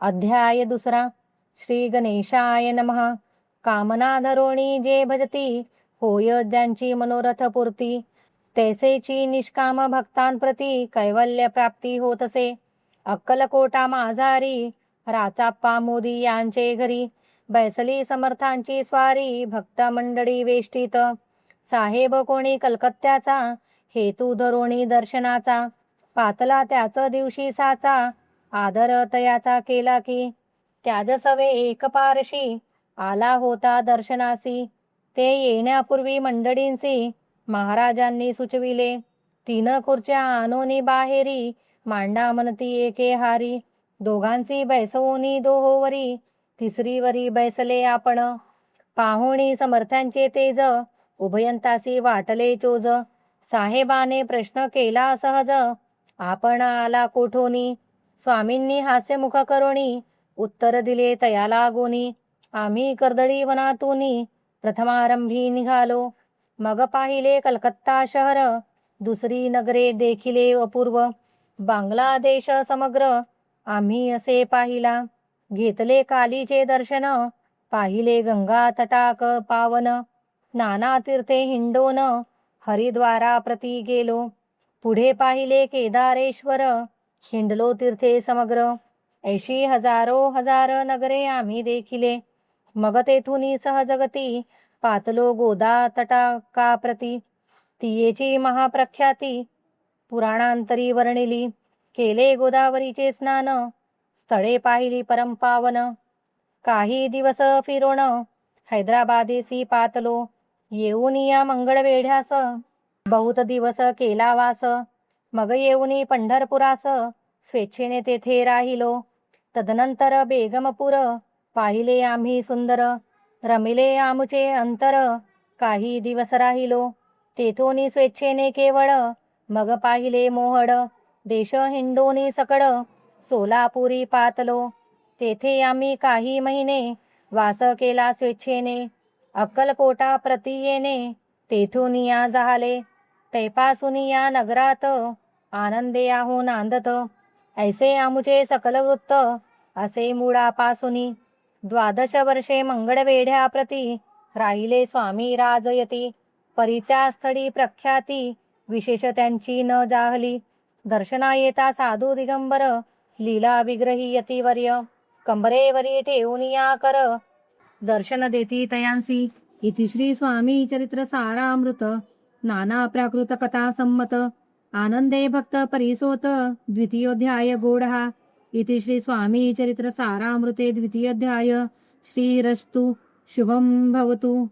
अध्याय दुसरा. श्री गणेशाय नमः. कामना धरोणी जे भजती, होय ज्यांची मनोरथ पूर्ती. तैसेची निष्काम भक्तांप्रती, कैवल्य प्राप्ती होतसे. अक्कलकोटा माझारी, राचाप्पा मोदी यांचे घरी. बैसली समर्थांची स्वारी, भक्त मंडळी वेष्टीत. साहेब कोणी कलकत्त्याचा, हेतू धरोणी दर्शनाचा. पातला त्याच दिवशी साचा, आदर तयाचा केला की. त्याज सवे एक पारशी, आला होता दर्शनासी. ते येण्यापूर्वी मंडळींसी, महाराजांनी सुचविले. 3 खुर्च्या आणोनी बाहेरी, मांडा म्हणती एके हारी. दोघांची बैसवोनी दोहोवरी, तिसरीवरी बैसले आपण. पाहुणी समर्थांचे तेज, उभयंतासी वाटले चोज. साहेबाने प्रश्न केला सहज, आपण आला कोठोनी. स्वामींनी हास्यमुख करोनी, उत्तर दिले तया लागोनी. आम्ही कर्दळी वनातूनी, प्रथमारंभी निघालो. मग पाहिले कलकत्ता शहर, दुसरी नगरे देखिले अपूर्व. बांगलादेश समग्र, आम्ही असे पाहिला. घेतले कालीचे दर्शन, पाहिले गंगा तटाक पावन. नाना तीर्थे हिंडोन, हरिद्वारा प्रती गेलो. पुढे पाहिले केदारेश्वर, हिंडलो तीर्थे समग्र. 80 हजारो हजार नगरे आम्ही देखिले. मग तेथुनी सहजगती, पातलो गोदा तटाकाप्रती. तियेची महाप्रख्याती, पुराणांतरी वर्णिली. केले गोदावरीचे स्नान, स्थळे पाहिली परमपावन. काही दिवस फिरोण, हैदराबादेसी पातलो. येऊन या मंगळवेढ्यास, बहुत दिवस केला वास. मग येऊनी पंढरपुरास, स्वेच्छेने तेथे राहिलो. तदनंतर बेगमपूर, पाहिले आम्ही सुंदर. रमिले आमुचे अंतर, काही दिवस राहिलो. तेथोनी स्वेच्छेने केवळ, मग पाहिले मोहड. देश हिंडोनी सकड, सोलापुरी पातलो. तेथे आम्ही काही महिने, वास केला स्वेच्छेने. अक्कलकोटा प्रती येणे, तेथून या झाले. तैपासून या नगरात, आनंदे आहो नांदत. ऐसे आमुचे सकल वृत्त, असे मुळापासूनी. 12 वर्षे मंगळवेढ्याप्रती, राहिले स्वामी राजयती. परित्या स्थळी प्रख्याती, विशेष त्यांची न जाहली. दर्शना येता साधू दिगंबर, लीला विग्रही यतिवर्य. कंबरेवरी ठेवून या कर, दर्शन देती तयांसी. इति श्री स्वामी चरित्र सारामृत, नाना प्राकृत कथा संमत. आनंदे भक्त परिसोत, द्वितीयोध्याय गोढा. इति श्री स्वामी चरित्र सारामृते द्वितीयोध्याय. श्रीरस्तु शुभं भवतु.